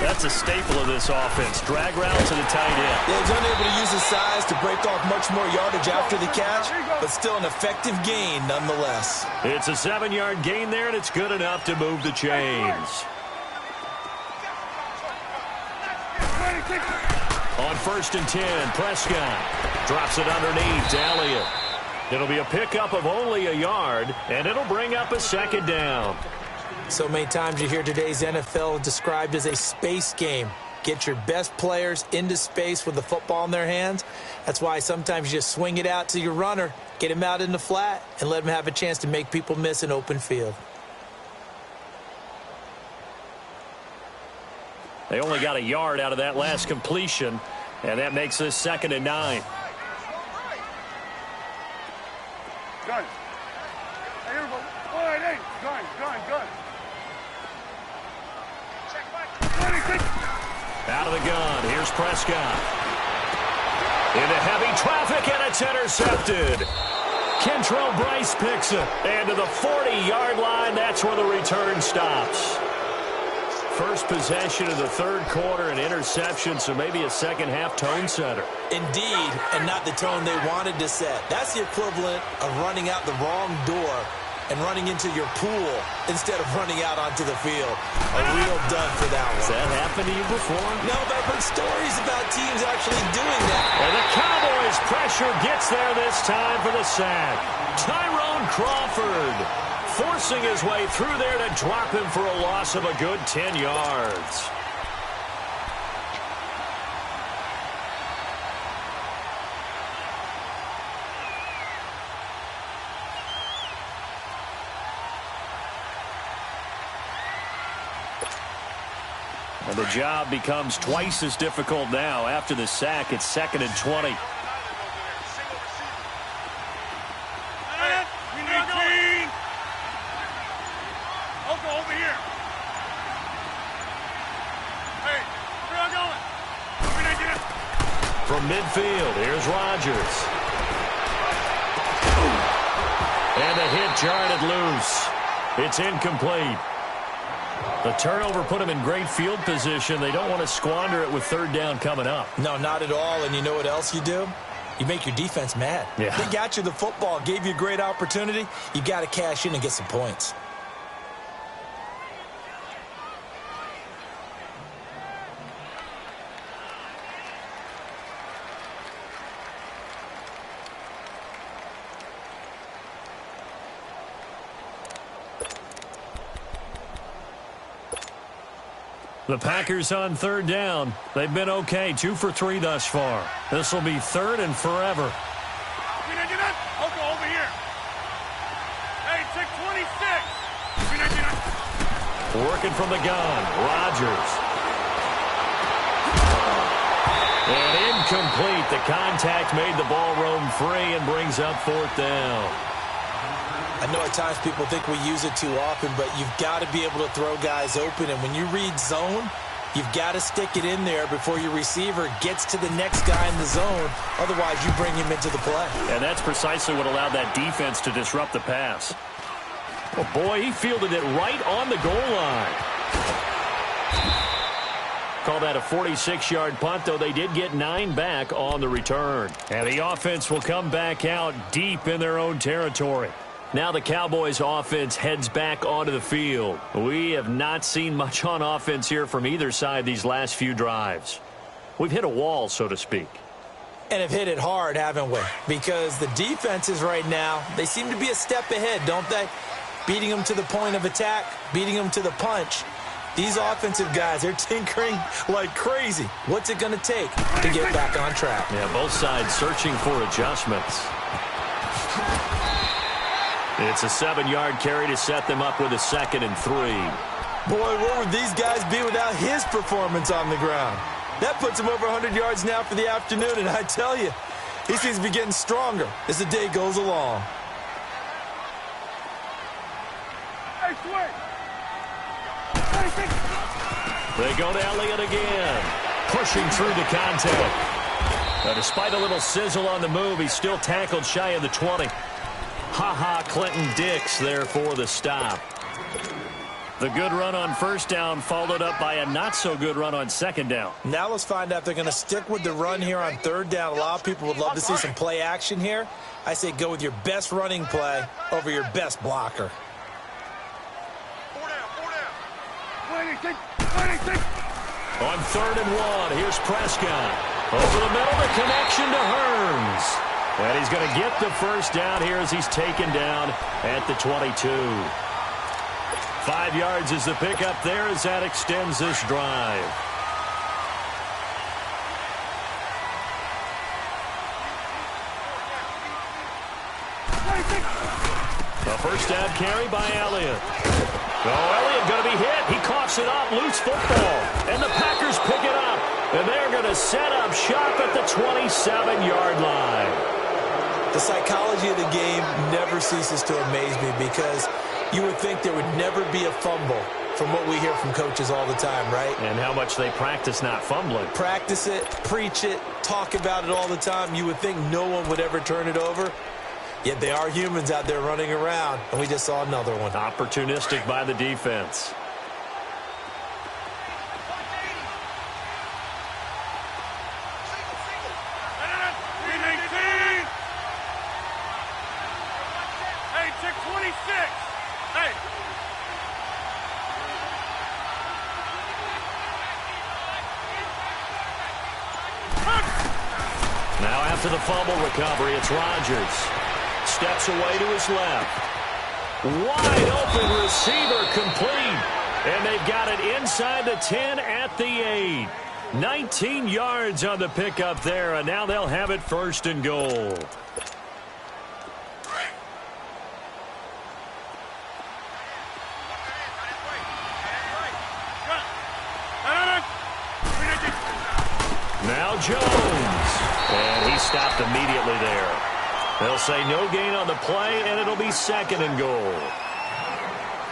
Speaker 4: That's a staple of this offense. Drag route to the tight end.
Speaker 5: Yeah, he's unable to use his size to break off much more yardage after the catch, but still an effective gain nonetheless.
Speaker 4: It's a 7-yard gain there, and it's good enough to move the chains. On 1st and 10, Prescott drops it underneath to Elliott. It'll be a pickup of only a yard, and it'll bring up a second down.
Speaker 5: So many times you hear today's NFL described as a space game. Get your best players into space with the football in their hands. That's why sometimes you just swing it out to your runner, get him out in the flat, and let him have a chance to make people miss an open field.
Speaker 4: They only got a yard out of that last completion, and that makes this 2nd and 9.
Speaker 6: Gun. Hey, everybody. Hey, gun.
Speaker 4: Out of the gun. Here's Prescott. Into heavy traffic, and it's intercepted. Kentrell Bryce picks it. And to the 40-yard line, that's where the return stops. First possession of the third quarter, an interception, so maybe a second-half tone setter.
Speaker 5: Indeed, and not the tone they wanted to set. That's the equivalent of running out the wrong door and running into your pool instead of running out onto the field. A real dud for that one.
Speaker 4: Has that happened to you before?
Speaker 5: No, but I've heard stories about teams actually doing that.
Speaker 4: And the Cowboys' pressure gets there this time for the sack. Tyrone Crawford forcing his way through there to drop him for a loss of a good 10 yards. And the job becomes twice as difficult now. After the sack, it's 2nd and 20.
Speaker 6: Over here. Hey, where are you going?
Speaker 4: From midfield, here's Rodgers. And the hit jarred it loose. It's incomplete. The turnover put them in great field position. They don't want to squander it with 3rd down coming up.
Speaker 5: No, not at all. And you know what else you do? You make your defense mad.
Speaker 4: Yeah.
Speaker 5: They got you the football, gave you a great opportunity. You got to cash in and get some points.
Speaker 4: The Packers on 3rd down. They've been okay, 2 for 3 thus far. This will be 3rd and forever.
Speaker 6: Over here. Hey, check 26.
Speaker 4: Working from the gun, Rodgers. And incomplete. The contact made the ball roam free and brings up 4th down.
Speaker 5: I know at times people think we use it too often, but you've got to be able to throw guys open. And when you read zone, You've got to stick it in there before your receiver gets to the next guy in the zone. Otherwise, you bring him into the play.
Speaker 4: And that's precisely what allowed that defense to disrupt the pass. Oh, boy, he fielded it right on the goal line. Call that a 46-yard punt, though they did get 9 back on the return. And the offense will come back out deep in their own territory. Now the Cowboys offense heads back onto the field. We have not seen much on offense here from either side these last few drives. We've hit a wall, so to speak.
Speaker 5: And have hit it hard, haven't we? Because the defenses right now, they seem to be a step ahead, don't they? Beating them to the point of attack, beating them to the punch. These offensive guys, they're tinkering like crazy. What's it going to take to get back on track?
Speaker 4: Yeah, both sides searching for adjustments. It's a 7-yard carry to set them up with a 2nd and 3.
Speaker 5: Boy, where would these guys be without his performance on the ground? That puts him over 100 yards now for the afternoon, and I tell you, he seems to be getting stronger as the day goes along.
Speaker 6: Hey, swing!
Speaker 4: They go to Elliott again, pushing through the contact. Now, despite a little sizzle on the move, he's still tackled shy of the 20. Ha-ha, Clinton Dix there for the stop. The good run on first down followed up by a not-so-good run on second down.
Speaker 5: Now let's find out if they're going to stick with the run here on third down. A lot of people would love to see some play action here. I say go with your best running play over your best blocker.
Speaker 4: On 3rd and 1, here's Prescott. Over the middle, the connection to Hearns. And he's going to get the first down here as he's taken down at the 22. 5 yards is the pickup there as that extends this drive. The first down carry by Elliott. Oh, Elliott going to be hit. He coughs it up, loose football. And the Packers pick it up. And they're going to set up shop at the 27-yard line.
Speaker 5: The psychology of the game never ceases to amaze me because you would think there would never be a fumble from what we hear from coaches all the time, right?
Speaker 4: And how much they practice not fumbling.
Speaker 5: Practice it, preach it, talk about it all the time. You would think no one would ever turn it over. Yet they are humans out there running around, and we just saw another one.
Speaker 4: Opportunistic by the defense. Now after the fumble recovery, it's Rodgers. Steps away to his left. Wide open receiver complete. And they've got it inside the 10 at the 8. 19 yards on the pickup there, and now they'll have it 1st and goal. Now Jones. And he stopped immediately there. They'll say no gain on the play, and it'll be 2nd and goal.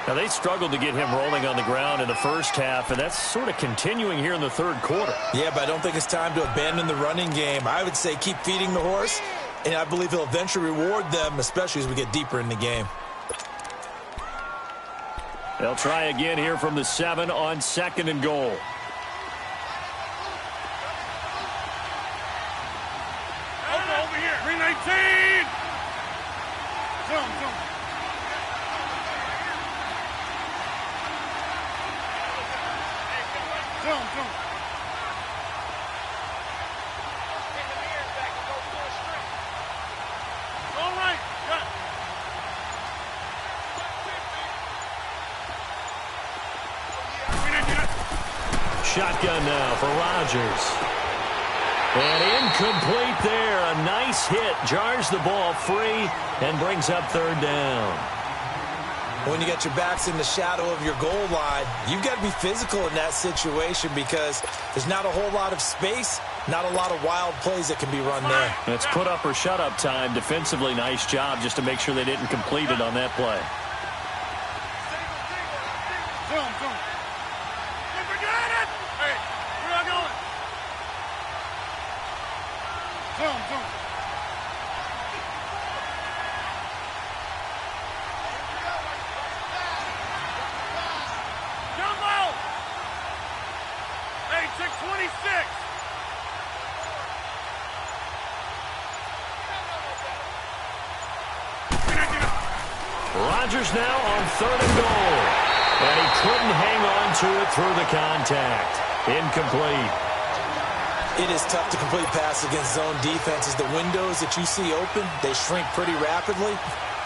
Speaker 4: Now, they struggled to get him rolling on the ground in the first half, and that's sort of continuing here in the 3rd quarter.
Speaker 5: Yeah, but I don't think it's time to abandon the running game. I would say keep feeding the horse, and I believe he'll eventually reward them, especially as we get deeper in the game.
Speaker 4: They'll try again here from the 7 on 2nd and goal.
Speaker 6: Over here. 319. Zoom. All right.
Speaker 4: Shotgun now for Rodgers. And incomplete there. A nice hit. Jars the ball free and brings up 3rd down.
Speaker 5: When you got your backs in the shadow of your goal line, you've got to be physical in that situation because there's not a whole lot of space, not a lot of wild plays that can be run there.
Speaker 4: It's put up or shut up time. Defensively, nice job just to make sure they didn't complete it on that play.
Speaker 6: Zoom. Hey. Zoom. Jumbo! Hey, 626!
Speaker 4: Rodgers now on 3rd and goal. And he couldn't hang on to it through the contact. Incomplete.
Speaker 5: It is tough to complete pass against zone defenses. The windows that you see open, they shrink pretty rapidly.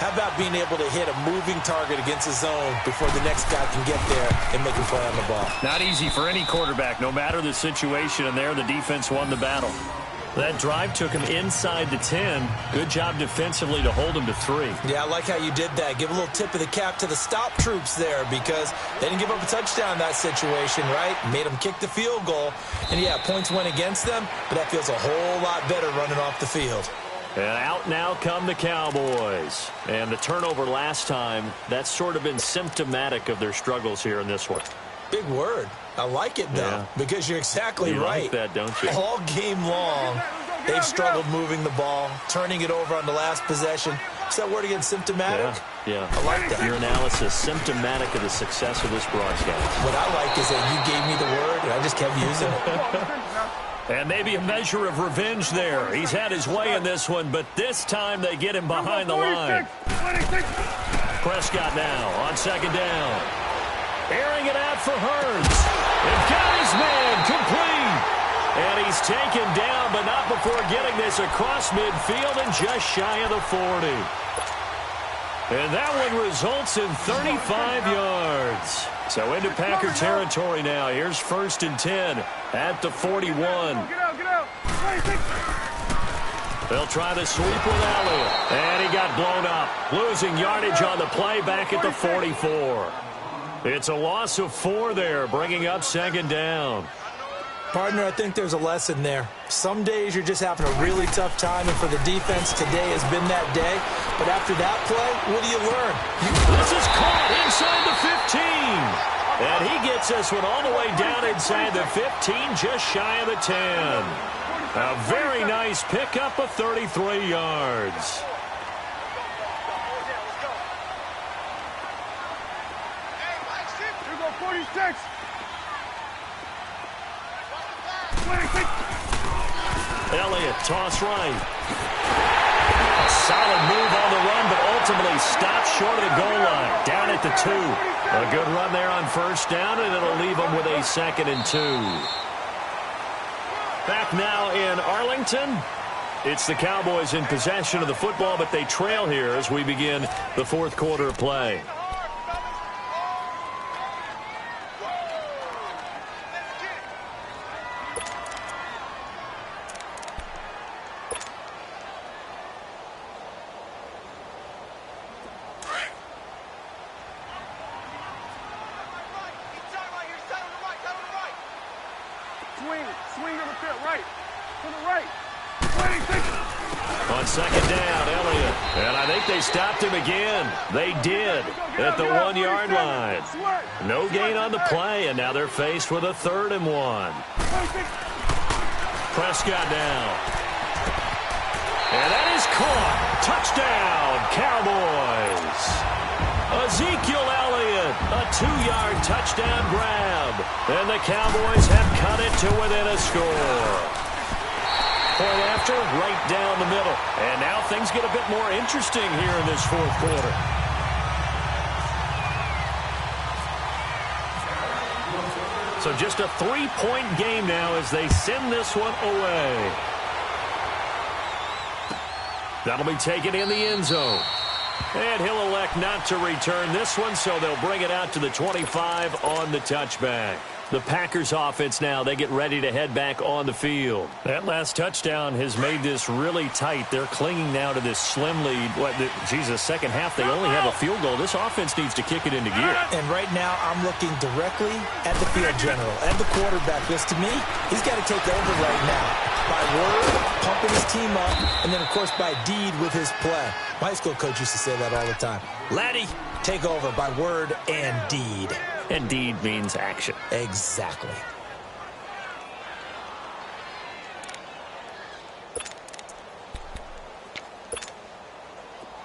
Speaker 5: How about being able to hit a moving target against a zone before the next guy can get there and make a play on the ball?
Speaker 4: Not easy for any quarterback, no matter the situation, and there the defense won the battle. That drive took him inside the 10. Good job defensively to hold him to 3.
Speaker 5: Yeah, I like how you did that. Give a little tip of the cap to the stop troops there because they didn't give up a touchdown in that situation, right? Made them kick the field goal. And, yeah, points went against them, but that feels a whole lot better running off the field.
Speaker 4: And out now come the Cowboys. And the turnover last time, that's sort of been symptomatic of their struggles here in this one.
Speaker 5: Big word. I like it, though, because you're exactly right.
Speaker 4: You like that, don't you?
Speaker 5: All game long, they've struggled moving the ball, turning it over on the last possession. Is that word again, symptomatic?
Speaker 4: Yeah.
Speaker 5: I like that.
Speaker 4: Your analysis, symptomatic of the success of this broadcast.
Speaker 5: What I like is that you gave me the word, and I just kept using it.
Speaker 4: And maybe a measure of revenge there. He's had his way in this one, but this time they get him behind the line. Prescott now on 2nd down. Airing it out for Hurns. And got his man complete. And he's taken down, but not before getting this across midfield and just shy of the 40. And that one results in 35 yards. So into Packer territory now. Here's 1st and 10 at the 41.
Speaker 6: Get out.
Speaker 4: They'll try the sweep with Elliott. And he got blown up. Losing yardage on the play back at the 44. It's a loss of 4 there, bringing up 2nd down.
Speaker 5: Partner, I think there's a lesson there. Some days you're just having a really tough time, and for the defense, today has been that day. But after that play, what do you learn?
Speaker 4: This is caught inside the 15. And he gets this one all the way down inside the 15, just shy of the 10. A very nice pickup of 33 yards. Elliott, toss right. A solid move on the run, but ultimately stopped short of the goal line. Down at the 2. A good run there on 1st down, and it'll leave them with a 2nd and 2. Back now in Arlington. It's the Cowboys in possession of the football, but they trail here as we begin the 4th quarter of play.
Speaker 6: Swing to the field, right. To the right.
Speaker 4: On 2nd down, Elliott. And I think they stopped him again. They did at the 1-yard line. No gain on the play, and now they're faced with a 3rd and 1. Prescott now. And that is caught. Touchdown, Cowboys. Ezekiel Elliott, a 2-yard touchdown grab. And the Cowboys have cut it to within a score. Point after, right down the middle. And now things get a bit more interesting here in this 4th quarter. So just a 3-point game now as they send this one away. That'll be taken in the end zone. And he'll elect not to return this one, so they'll bring it out to the 25 on the touchback. The Packers offense now, they get ready to head back on the field. That last touchdown has made this really tight. They're clinging now to this slim lead. Second half, they only have a field goal. This offense needs to kick it into gear.
Speaker 5: And right now, I'm looking directly at the field general and the quarterback. Because to me, he's got to take over right now. By word, pumping his team up, and then, of course, by deed with his play. My high school coach used to say that all the time. Laddie, take over by word and deed.
Speaker 4: And deed means action.
Speaker 5: Exactly.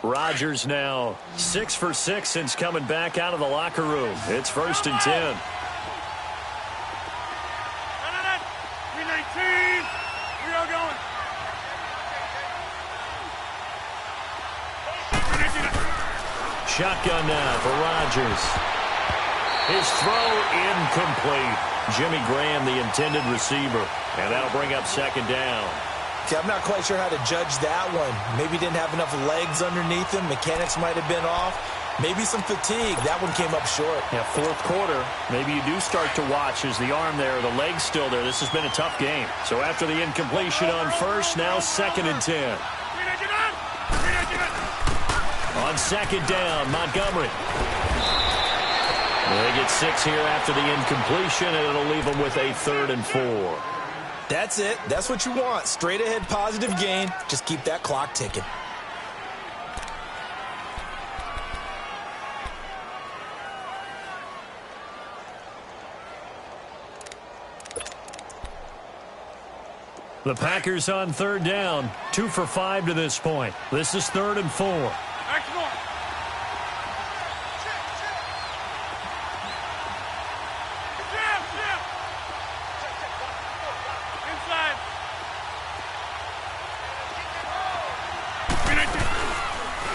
Speaker 4: Rodgers now 6 for 6 since coming back out of the locker room. It's 1st and 10. Shotgun now for Rodgers. His throw incomplete. Jimmy Graham, the intended receiver. And that'll bring up 2nd down.
Speaker 5: Okay, I'm not quite sure how to judge that one. Maybe didn't have enough legs underneath him. Mechanics might have been off. Maybe some fatigue. That one came up short.
Speaker 4: Yeah, 4th quarter. Maybe you do start to watch as the arm there, the leg's still there. This has been a tough game. So after the incompletion on 1st, now 2nd and 10. On 2nd down, Montgomery. They get 6 here after the incompletion, and it'll leave them with a 3rd and 4.
Speaker 5: That's it. That's what you want. Straight ahead positive gain. Just keep that clock ticking.
Speaker 4: The Packers on 3rd down. 2 for 5 to this point. This is 3rd and 4.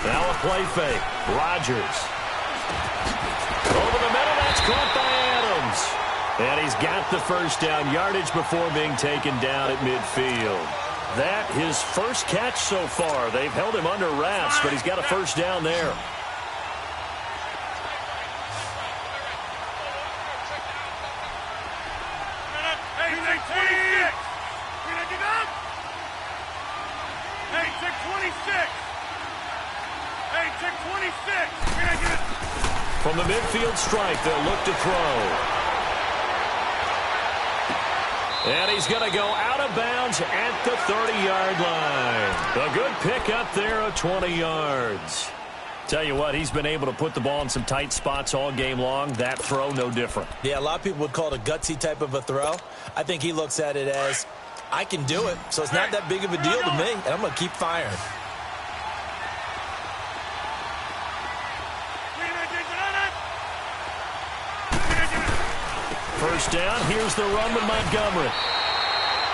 Speaker 4: Now a play fake. Rodgers. Over the middle, that's caught by Adams. And he's got the 1st down yardage before being taken down at midfield. That his first catch so far. They've held him under wraps, but he's got a 1st down there. From the midfield stripe, they'll look to throw. And he's going to go out of bounds at the 30-yard line. A good pick up there of 20 yards. Tell you what, he's been able to put the ball in some tight spots all game long. That throw, no different.
Speaker 5: Yeah, a lot of people would call it a gutsy type of a throw. I think he looks at it as, I can do it, so it's not that big of a deal to me, and I'm going to keep firing.
Speaker 4: First down, here's the run with Montgomery.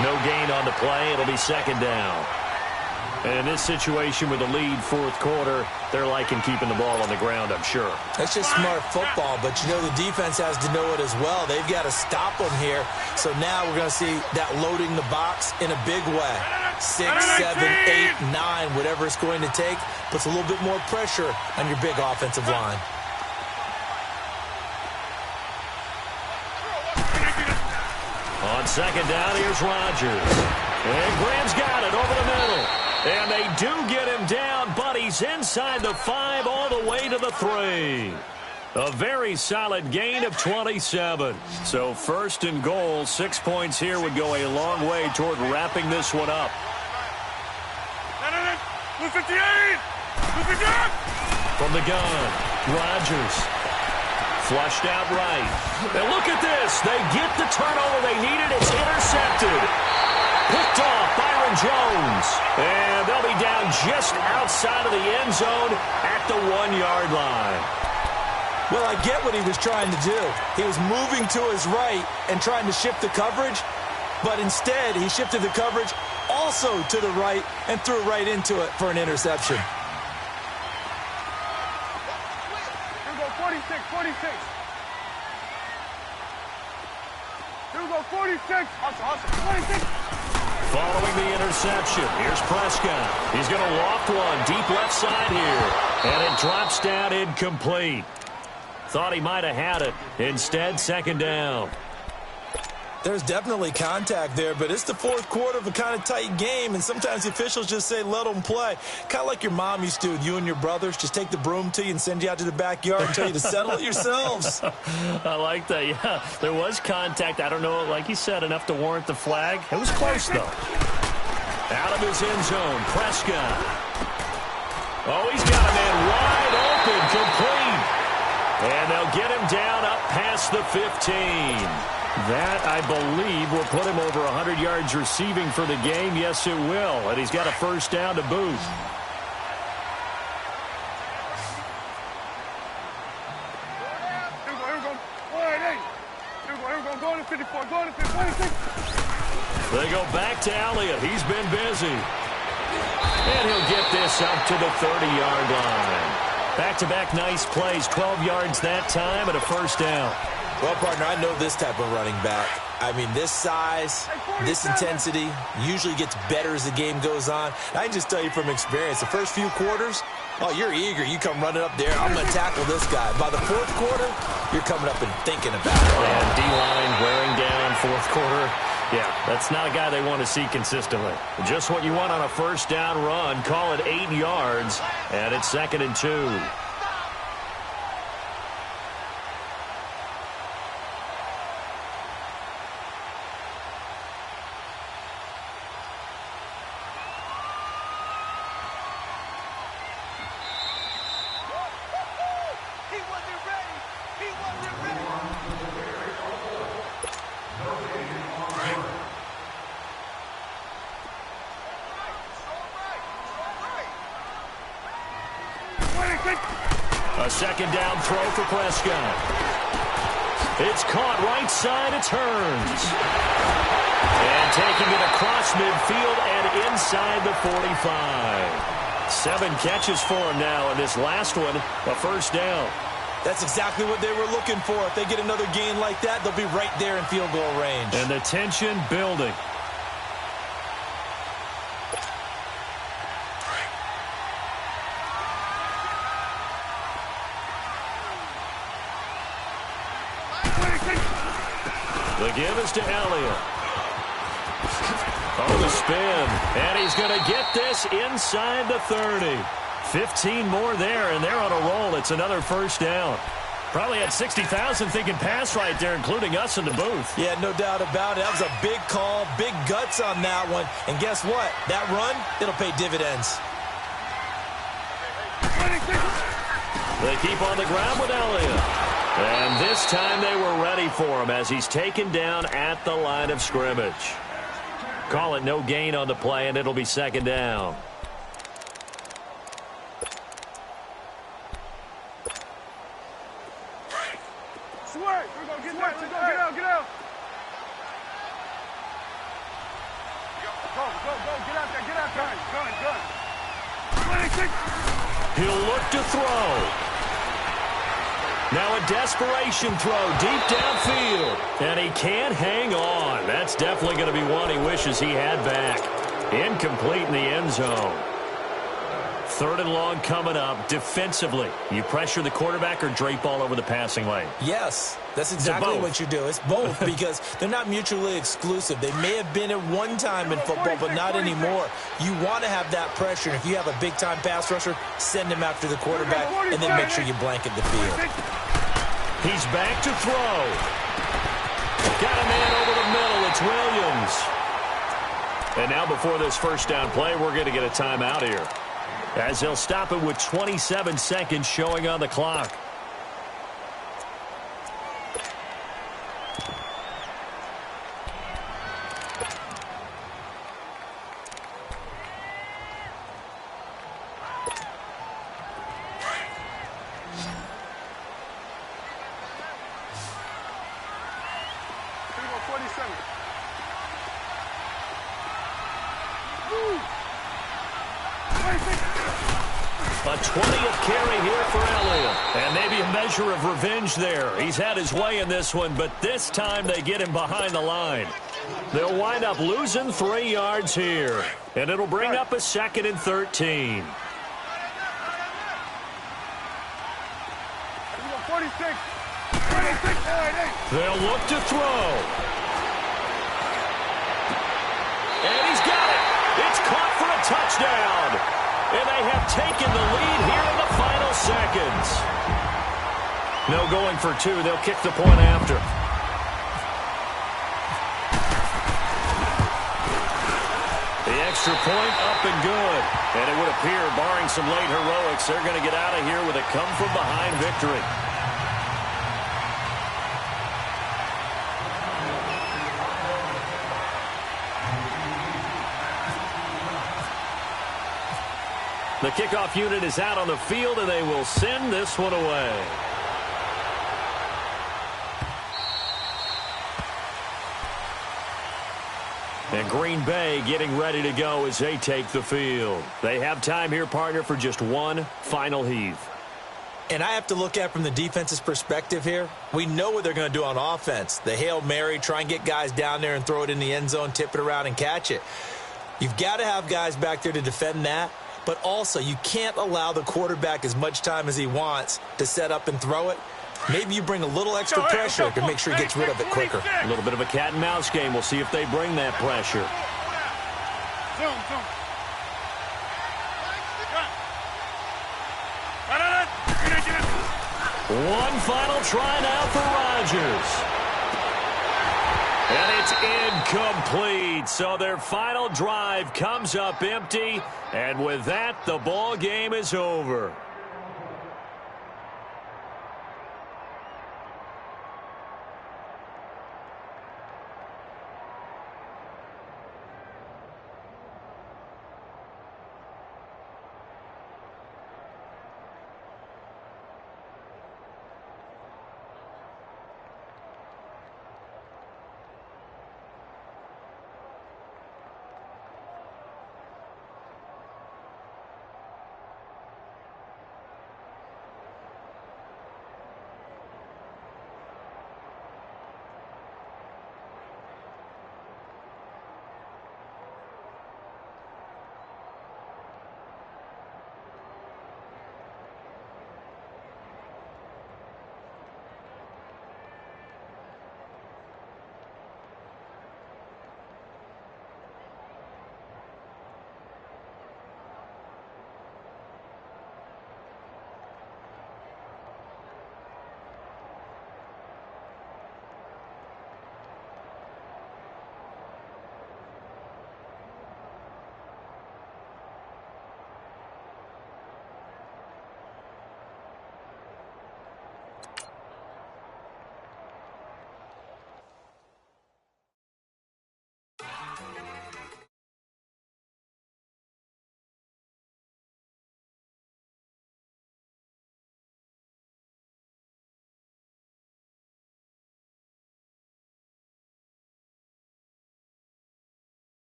Speaker 4: No gain on the play, it'll be 2nd down. And in this situation with a lead 4th quarter, they're liking keeping the ball on the ground, I'm sure.
Speaker 5: That's just smart football, but you know the defense has to know it as well. They've got to stop them here. So now we're going to see that loading the box in a big way. 6, 7, 8, 9, whatever it's going to take, puts a little bit more pressure on your big offensive line.
Speaker 4: On 2nd down, here's Rodgers. And Graham's got it over the middle. And they do get him down, but he's inside the 5 all the way to the 3. A very solid gain of 27. So 1st and goal, 6 points here would go a long way toward wrapping this one up. From the gun, Rodgers. Flushed out right. And look at this. They get the turnover they needed. It's intercepted. Picked off Byron Jones. And they'll be down just outside of the end zone at the 1-yard line.
Speaker 5: Well, I get what he was trying to do. He was moving to his right and trying to shift the coverage. But instead, he shifted the coverage also to the right and threw right into it for an interception.
Speaker 6: 46. Here we go, 46. Hustle, 46.
Speaker 4: Following the interception, here's Prescott. He's going to loft one deep left side here. And it drops down incomplete. Thought he might have had it. Instead, 2nd down.
Speaker 5: There's definitely contact there, but it's the 4th quarter of a kind of tight game, and sometimes the officials just say, let them play. Kind of like your mom used to with you and your brothers. Just take the broom to you and send you out to the backyard and tell you to settle it yourselves.
Speaker 4: I like that, yeah. There was contact. I don't know, like you said, enough to warrant the flag. It was close, though. Out of his end zone, Prescott. Oh, he's got a man wide open, complete. And they'll get him down up past the 15. That, I believe, will put him over 100 yards receiving for the game. Yes, it will. And he's got a 1st down to boot.
Speaker 6: 24, go to 26.
Speaker 4: They go back to Elliott. He's been busy. And he'll get this up to the 30-yard line. Back-to-back nice plays, 12 yards that time and a first down.
Speaker 5: Well, partner, I know this type of running back. I mean, this size, this intensity usually gets better as the game goes on. I can just tell you from experience, the first few quarters, oh, you're eager. You come running up there. I'm going to tackle this guy. By the fourth quarter, you're coming up and thinking about it.
Speaker 4: And D-line wearing down fourth quarter. Yeah, that's not a guy they want to see consistently. Just what you want on a first down run. Call it 8 yards, and it's 2nd and 2. A second down throw for Prescott. It's caught right side. It's Hearns. And taking it across midfield and inside the 45. 7 catches for him now, and this last one, a first down.
Speaker 5: That's exactly what they were looking for. If they get another gain like that, they'll be right there in field goal range.
Speaker 4: And the tension building. The give is to Elliott. Oh, the spin. And he's going to get this inside the 30. 15 more there, and they're on a roll. It's another first down. Probably had 60,000 thinking pass right there, including us in the booth.
Speaker 5: Yeah, no doubt about it. That was a big call, big guts on that one. And guess what? That run, it'll pay dividends.
Speaker 4: They keep on the ground with Elliott. And this time they were ready for him as he's taken down at the line of scrimmage. Call it no gain on the play, and it'll be second down.
Speaker 6: Swear, we're going to get out. Get out. Go, get out there. Gun. 26.
Speaker 4: He'll look to throw. Now a desperation throw deep downfield. And he can't hang on. That's definitely going to be one he wishes he had back. Incomplete in the end zone. 3rd and long coming up. Defensively, you pressure the quarterback or drape all over the passing lane?
Speaker 5: Yes, that's exactly what you do. It's both because they're not mutually exclusive. They may have been at one time in football, but not anymore. You want to have that pressure. And if you have a big-time pass rusher, send him after the quarterback and then make sure you blanket the field.
Speaker 4: He's back to throw. Got a man over the middle. It's Williams. And now before this first down play, we're going to get a timeout here, as they'll stop it with 27 seconds showing on the clock. A 20th carry here for Elliott. And maybe a measure of revenge there. He's had his way in this one, but this time they get him behind the line. They'll wind up losing 3 yards here. And it'll bring up a 2nd and 13.
Speaker 6: 46.
Speaker 4: They'll look to throw. And he's got it. It's caught for a touchdown. And they have taken the lead here in the final seconds. No going for 2. They'll kick the point after. The extra point up and good. And it would appear, barring some late heroics, they're going to get out of here with a come-from-behind victory. The kickoff unit is out on the field, and they will send this one away. And Green Bay getting ready to go as they take the field. They have time here, partner, for just one final heave.
Speaker 5: And I have to look at from the defense's perspective here. We know what they're going to do on offense. The Hail Mary, try and get guys down there and throw it in the end zone, tip it around and catch it. You've got to have guys back there to defend that. But also, you can't allow the quarterback as much time as he wants to set up and throw it. Maybe you bring a little extra pressure to make sure he gets rid of it quicker.
Speaker 4: A little bit of a cat and mouse game. We'll see if they bring that pressure. One final try now for Rodgers. And it's incomplete. So their final drive comes up empty. And with that, the ball game is over.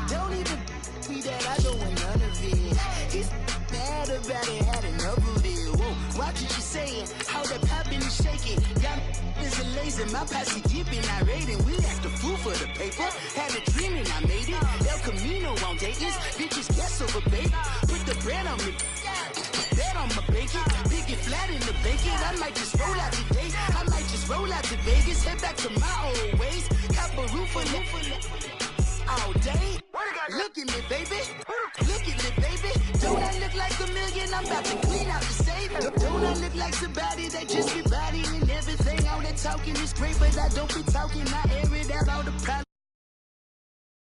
Speaker 2: Don't even be that I don't want none of it. He's mad about it, had enough of it. Whoa, watch what you saying, how that poppin' and shaking. Got is a lazy, my posse dipping, I raiding. We act a fool for the paper. Had a dream and I made it. El Camino on Dayton's, bitches guess over baby. Put the bread on me, bet on my bacon. Big it flat in the bacon. I might just roll out today. I might just roll out to Vegas. Head back to my old ways. Cop a roof for all day. Look at me, baby. Look at me, baby. Don't I look like a million? I'm about to clean out the safe. Don't I look like somebody that just be bodying everything? All that talking is great, but I don't be talking. I air it out all the problems.